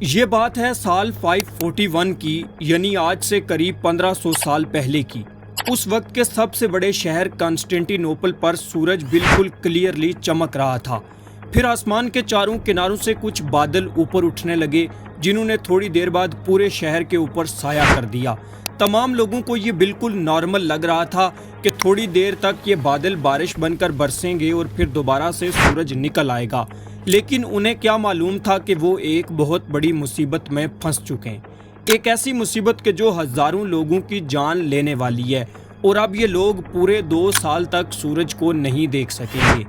یہ بات ہے سال 541 کی، یعنی آج سے قریب 1500 سال پہلے کی۔ اس وقت کے سب سے بڑے شہر کنسٹینٹی نوپل پر سورج بالکل کلیئرلی چمک رہا تھا۔ پھر آسمان کے چاروں کناروں سے کچھ بادل اوپر اٹھنے لگے، جنہوں نے تھوڑی دیر بعد پورے شہر کے اوپر سایہ کر دیا۔ تمام لوگوں کو یہ بالکل نارمل لگ رہا تھا کہ تھوڑی دیر تک یہ بادل بارش بن کر برسیں گے اور پھر دوبارہ سے سورج نکل آئے گا، لیکن انہیں کیا معلوم تھا کہ وہ ایک بہت بڑی مصیبت میں پھنس چکے ہیں۔ ایک ایسی مصیبت کہ جو ہزاروں لوگوں کی جان لینے والی ہے، اور اب یہ لوگ پورے 2 سال تک سورج کو نہیں دیکھ سکیں گے۔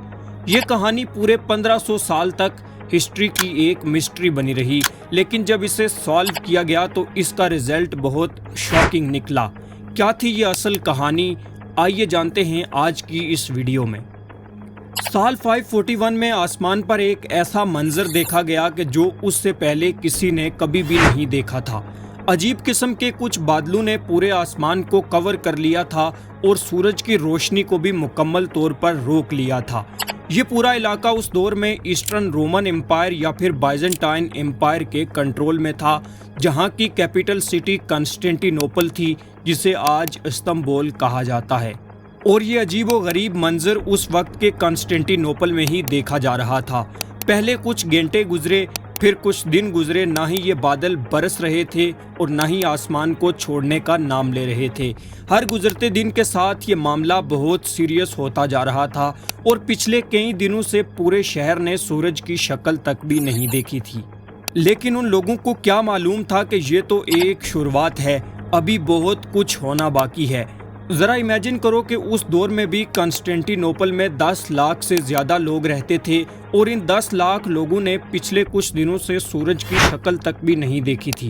یہ کہانی پورے 1500 سال تک ہسٹری کی ایک مسٹری بنی رہی، لیکن جب اسے سالو کیا گیا تو اس کا رزلٹ بہت شاکنگ نکلا۔ کیا تھی یہ اصل کہانی؟ آئیے جانتے ہیں آج کی اس ویڈیو میں۔ سال 541 میں آسمان پر ایک ایسا منظر دیکھا گیا کہ جو اس سے پہلے کسی نے کبھی بھی نہیں دیکھا تھا۔ عجیب قسم کے کچھ بادلوں نے پورے آسمان کو کور کر لیا تھا اور سورج کی روشنی کو بھی مکمل طور پر روک لیا تھا۔ یہ پورا علاقہ اس دور میں ایسٹرن رومن امپائر یا پھر بائزنٹائن امپائر کے کنٹرول میں تھا، جہاں کی کیپٹل سٹی کنسٹینٹی نوپل تھی، جسے آج استنبول کہا جاتا ہے۔ اور یہ عجیب و غریب منظر اس وقت کے کنسٹینٹی نوپل میں ہی دیکھا جا رہا تھا۔ پہلے کچھ گھنٹے گزرے، پھر کچھ دن گزرے، نہ ہی یہ بادل برس رہے تھے اور نہ ہی آسمان کو چھوڑنے کا نام لے رہے تھے۔ ہر گزرتے دن کے ساتھ یہ معاملہ بہت سیریس ہوتا جا رہا تھا اور پچھلے کئی دنوں سے پورے شہر نے سورج کی شکل تک بھی نہیں دیکھی تھی۔ لیکن ان لوگوں کو کیا معلوم تھا کہ یہ تو ایک شروعات ہے، ابھی بہت کچھ ہونا باقی ہے۔ ذرا امیجن کرو کہ اس دور میں بھی کنسٹینٹی نوپل میں 10 لاکھ سے زیادہ لوگ رہتے تھے اور ان 10 لاکھ لوگوں نے پچھلے کچھ دنوں سے سورج کی شکل تک بھی نہیں دیکھی تھی۔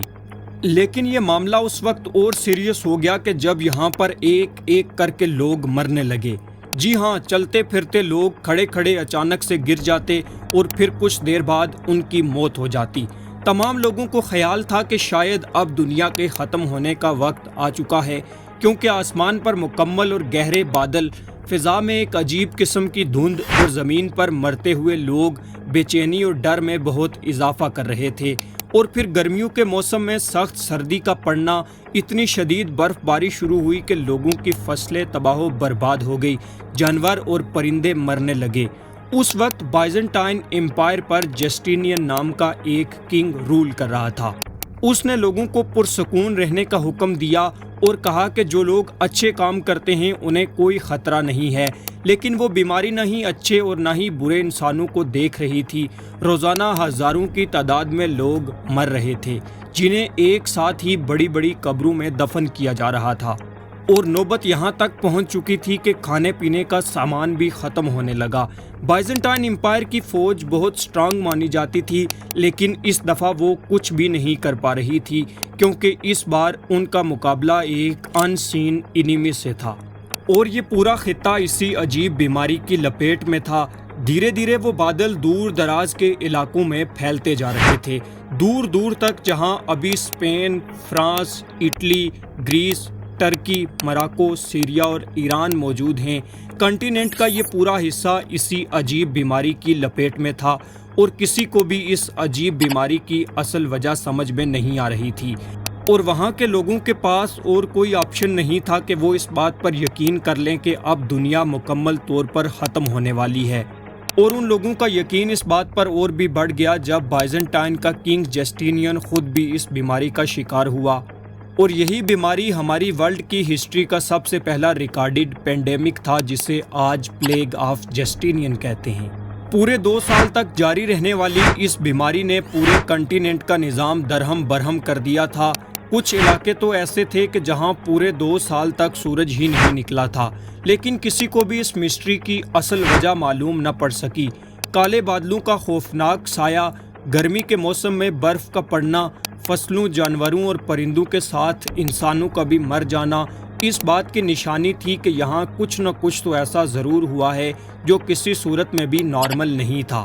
لیکن یہ معاملہ اس وقت اور سیریس ہو گیا کہ جب یہاں پر ایک ایک کر کے لوگ مرنے لگے۔ جی ہاں، چلتے پھرتے لوگ کھڑے کھڑے اچانک سے گر جاتے اور پھر کچھ دیر بعد ان کی موت ہو جاتی۔ تمام لوگوں کو خیال تھا کہ شاید اب دنیا کے ختم ہونے کا وقت آ چکا ہے، کیونکہ آسمان پر مکمل اور گہرے بادل، فضا میں ایک عجیب قسم کی دھند اور زمین پر مرتے ہوئے لوگ بے چینی اور ڈر میں بہت اضافہ کر رہے تھے۔ اور پھر گرمیوں کے موسم میں سخت سردی کا پڑنا، اتنی شدید برف باری شروع ہوئی کہ لوگوں کی فصلیں تباہ و برباد ہو گئی، جانور اور پرندے مرنے لگے۔ اس وقت بائزنٹائن امپائر پر جسٹینین نام کا ایک کنگ رول کر رہا تھا۔ اس نے لوگوں کو پرسکون رہنے کا حکم دیا اور کہا کہ جو لوگ اچھے کام کرتے ہیں انہیں کوئی خطرہ نہیں ہے، لیکن وہ بیماری نہ ہی اچھے اور نہ ہی برے انسانوں کو دیکھ رہی تھی۔ روزانہ ہزاروں کی تعداد میں لوگ مر رہے تھے، جنہیں ایک ساتھ ہی بڑی بڑی قبروں میں دفن کیا جا رہا تھا، اور نوبت یہاں تک پہنچ چکی تھی کہ کھانے پینے کا سامان بھی ختم ہونے لگا۔ بائزنٹائن امپائر کی فوج بہت سٹرانگ مانی جاتی تھی، لیکن اس دفعہ وہ کچھ بھی نہیں کر پا رہی تھی، کیونکہ اس بار ان کا مقابلہ ایک ان سین انیمی سے تھا، اور یہ پورا خطہ اسی عجیب بیماری کی لپیٹ میں تھا۔ دھیرے دھیرے وہ بادل دور دراز کے علاقوں میں پھیلتے جا رہے تھے، دور دور تک، جہاں ابھی اسپین، فرانس، اٹلی، گریس، ترکی، مراکو، سیریا اور ایران موجود ہیں۔ کنٹیننٹ کا یہ پورا حصہ اسی عجیب بیماری کی لپیٹ میں تھا، اور کسی کو بھی اس عجیب بیماری کی اصل وجہ سمجھ میں نہیں آ رہی تھی، اور وہاں کے لوگوں کے پاس اور کوئی آپشن نہیں تھا کہ وہ اس بات پر یقین کر لیں کہ اب دنیا مکمل طور پر ختم ہونے والی ہے۔ اور ان لوگوں کا یقین اس بات پر اور بھی بڑھ گیا جب بائزنٹائن کا کنگ جسٹینین خود بھی اس بیماری کا شکار ہوا، اور یہی بیماری ہماری ورلڈ کی ہسٹری کا سب سے پہلا ریکارڈڈ پینڈیمک تھا، جسے آج پلیگ آف جسٹینین کہتے ہیں۔ پورے 2 سال تک جاری رہنے والی اس بیماری نے پورے کنٹیننٹ کا نظام درہم برہم کر دیا تھا۔ کچھ علاقے تو ایسے تھے کہ جہاں پورے 2 سال تک سورج ہی نہیں نکلا تھا، لیکن کسی کو بھی اس مسٹری کی اصل وجہ معلوم نہ پڑ سکی۔ کالے بادلوں کا خوفناک سایہ، گرمی کے موسم میں برف کا پڑنا، فصلوں، جانوروں اور پرندوں کے ساتھ انسانوں کا بھی مر جانا، اس بات کی نشانی تھی کہ یہاں کچھ نہ کچھ تو ایسا ضرور ہوا ہے جو کسی صورت میں بھی نارمل نہیں تھا۔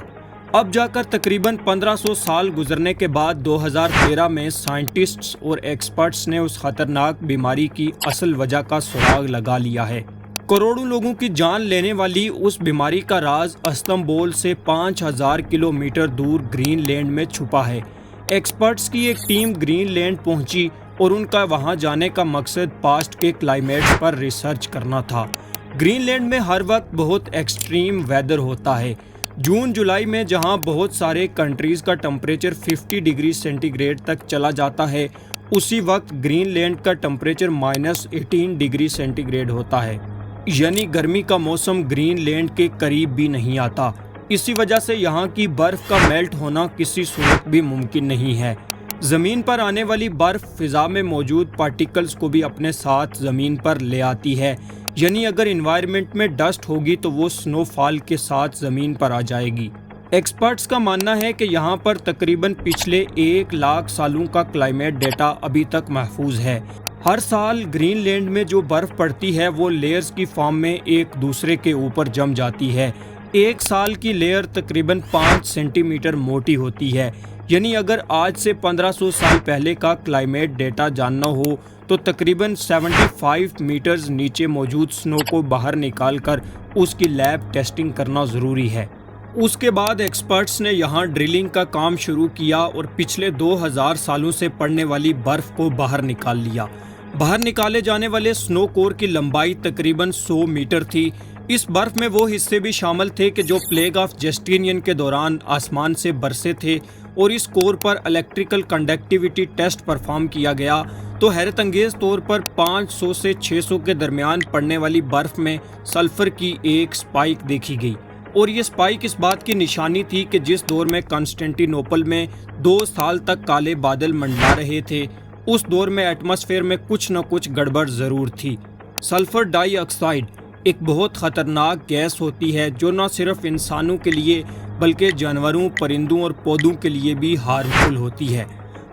اب جا کر تقریباً 1500 سال گزرنے کے بعد 2013 میں سائنٹسٹس اور ایکسپرٹس نے اس خطرناک بیماری کی اصل وجہ کا سراغ لگا لیا ہے۔ کروڑوں لوگوں کی جان لینے والی اس بیماری کا راز استنبول سے 5000 کلومیٹر دور گرین لینڈ میں چھپا ہے۔ ایکسپرٹس کی ایک ٹیم گرین لینڈ پہنچی اور ان کا وہاں جانے کا مقصد پاسٹ کے کلائمیٹس پر ریسرچ کرنا تھا۔ گرین لینڈ میں ہر وقت بہت ایکسٹریم ویدر ہوتا ہے۔ جون جولائی میں جہاں بہت سارے کنٹریز کا ٹمپریچر 50 ڈگری سینٹی گریڈ تک چلا جاتا ہے، اسی وقت گرین لینڈ کا ٹمپریچر -18 ڈگری سینٹی گریڈ ہوتا ہے، یعنی گرمی کا موسم گرین لینڈ کے قریب بھی نہیں آتا۔ اسی وجہ سے یہاں کی برف کا میلٹ ہونا کسی صورت بھی ممکن نہیں ہے۔ زمین پر آنے والی برف فضا میں موجود پارٹیکلز کو بھی اپنے ساتھ زمین پر لے آتی ہے، یعنی اگر انوائرمنٹ میں ڈسٹ ہوگی تو وہ سنو فال کے ساتھ زمین پر آ جائے گی۔ ایکسپرٹس کا ماننا ہے کہ یہاں پر تقریباً پچھلے 1 لاکھ سالوں کا کلائمیٹ ڈیٹا ابھی تک محفوظ ہے۔ ہر سال گرین لینڈ میں جو برف پڑتی ہے وہ لیئرز کی فارم میں ایک دوسرے کے اوپر جم جاتی ہے۔ ایک سال کی لیئر تقریباً 5 سینٹی میٹر موٹی ہوتی ہے، یعنی اگر آج سے 1500 سال پہلے کا کلائمیٹ ڈیٹا جاننا ہو تو تقریباً 75 میٹرز نیچے موجود سنو کو باہر نکال کر اس کی لیب ٹیسٹنگ کرنا ضروری ہے۔ اس کے بعد ایکسپرٹس نے یہاں ڈرلنگ کا کام شروع کیا اور پچھلے 2000 سالوں سے پڑنے والی برف کو باہر نکال لیا۔ باہر نکالے جانے والے سنو کور کی لمبائی تقریباً 100 میٹر تھی۔ اس برف میں وہ حصے بھی شامل تھے کہ جو پلیگ آف جسٹینین کے دوران آسمان سے برسے تھے، اور اس کور پر الیکٹریکل کنڈکٹیوٹی ٹیسٹ پرفارم کیا گیا تو حیرت انگیز طور پر 500 سے 600 کے درمیان پڑنے والی برف میں سلفر کی ایک سپائک دیکھی گئی، اور یہ سپائک اس بات کی نشانی تھی کہ جس دور میں کنسٹینٹی نوپل میں 2 سال تک کالے بادل منڈلا رہے تھے، اس دور میں ایٹماسفیئر میں کچھ نہ کچھ گڑبڑ ضرور تھی۔ سلفر ڈائی آکسائڈ ایک بہت خطرناک گیس ہوتی ہے جو نہ صرف انسانوں کے لیے بلکہ جانوروں، پرندوں اور پودوں کے لیے بھی ہارمفل ہوتی ہے۔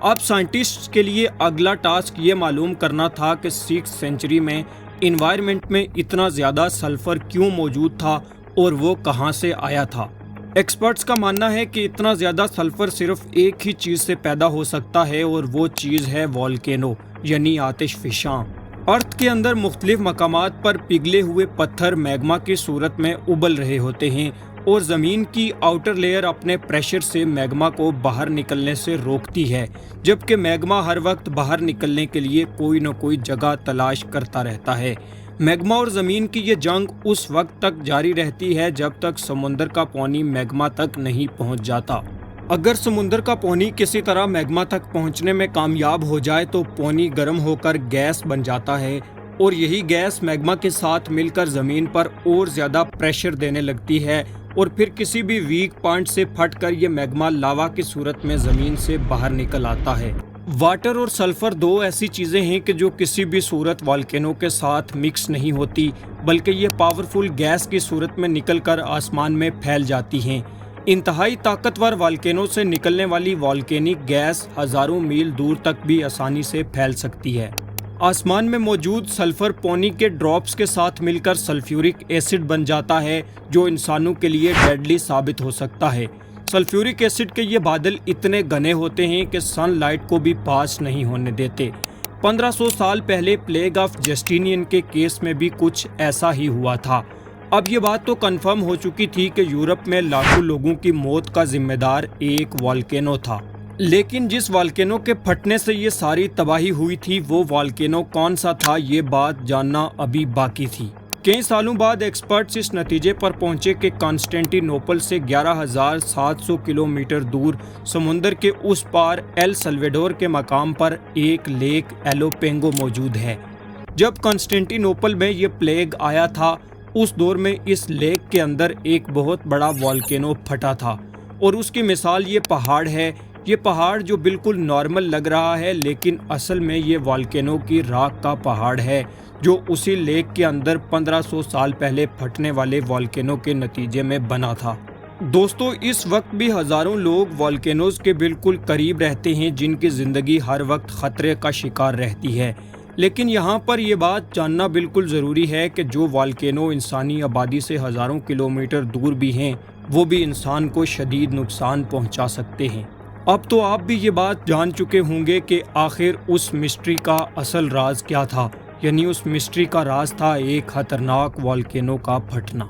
اب سائنٹسٹس کے لیے اگلا ٹاسک یہ معلوم کرنا تھا کہ 6 سینچری میں انوائرمنٹ میں اتنا زیادہ سلفر کیوں موجود تھا اور وہ کہاں سے آیا تھا۔ ایکسپرٹس کا ماننا ہے کہ اتنا زیادہ سلفر صرف ایک ہی چیز سے پیدا ہو سکتا ہے، اور وہ چیز ہے والکینو، یعنی آتش فشاں۔ ارتھ کے اندر مختلف مقامات پر پگھلے ہوئے پتھر میگما کی صورت میں ابل رہے ہوتے ہیں، اور زمین کی آؤٹر لیئر اپنے پریشر سے میگما کو باہر نکلنے سے روکتی ہے، جبکہ میگما ہر وقت باہر نکلنے کے لیے کوئی نہ کوئی جگہ تلاش کرتا رہتا ہے۔ میگما اور زمین کی یہ جنگ اس وقت تک جاری رہتی ہے جب تک سمندر کا پانی میگما تک نہیں پہنچ جاتا۔ اگر سمندر کا پانی کسی طرح میگما تک پہنچنے میں کامیاب ہو جائے تو پانی گرم ہو کر گیس بن جاتا ہے، اور یہی گیس میگما کے ساتھ مل کر زمین پر اور زیادہ پریشر دینے لگتی ہے، اور پھر کسی بھی ویک پوائنٹ سے پھٹ کر یہ میگما لاوا کی صورت میں زمین سے باہر نکل آتا ہے۔ واٹر اور سلفر 2 ایسی چیزیں ہیں کہ جو کسی بھی صورت والکینو کے ساتھ مکس نہیں ہوتی، بلکہ یہ پاورفل گیس کی صورت میں نکل کر آسمان میں پھیل جاتی ہیں۔ انتہائی طاقتور والکینو سے نکلنے والی والکینک گیس ہزاروں میل دور تک بھی آسانی سے پھیل سکتی ہے۔ آسمان میں موجود سلفر پانی کے ڈراپس کے ساتھ مل کر سلفیورک ایسڈ بن جاتا ہے، جو انسانوں کے لیے ڈیڈلی ثابت ہو سکتا ہے۔ سلفیورک ایسڈ کے یہ بادل اتنے گھنے ہوتے ہیں کہ سن لائٹ کو بھی پاس نہیں ہونے دیتے۔ 1500 سال پہلے پلیگ آف جسٹینین کے کیس میں بھی کچھ ایسا ہی ہوا تھا۔ اب یہ بات تو کنفرم ہو چکی تھی کہ یورپ میں لاکھوں لوگوں کی موت کا ذمہ دار ایک والکینو تھا، لیکن جس والکینو کے پھٹنے سے یہ ساری تباہی ہوئی تھی وہ والکینو کون سا تھا، یہ بات جاننا ابھی باقی تھی۔ کئی سالوں بعد ایکسپرٹس اس نتیجے پر پہنچے کہ کانسٹینٹی نوپل سے 11,700 کلومیٹر دور سمندر کے اس پار ایل سلویڈور کے مقام پر ایک لیک ایلو پینگو موجود ہے۔ جب کانسٹینٹی نوپل میں یہ پلیگ آیا تھا، اس دور میں اس لیک کے اندر ایک بہت بڑا والکینو پھٹا تھا، اور اس کی مثال یہ پہاڑ ہے۔ یہ پہاڑ جو بالکل نارمل لگ رہا ہے، لیکن اصل میں یہ والکینو کی راک کا پہاڑ ہے جو اسی لیک کے اندر 1500 سال پہلے پھٹنے والے والکینو کے نتیجے میں بنا تھا۔ دوستو، اس وقت بھی ہزاروں لوگ والکینوز کے بالکل قریب رہتے ہیں جن کی زندگی ہر وقت خطرے کا شکار رہتی ہے، لیکن یہاں پر یہ بات جاننا بالکل ضروری ہے کہ جو والکینو انسانی آبادی سے ہزاروں کلومیٹر دور بھی ہیں، وہ بھی انسان کو شدید نقصان پہنچا سکتے ہیں۔ اب تو آپ بھی یہ بات جان چکے ہوں گے کہ آخر اس مسٹری کا اصل راز کیا تھا، یعنی اس مسٹری کا راز تھا ایک خطرناک والکینو کا پھٹنا۔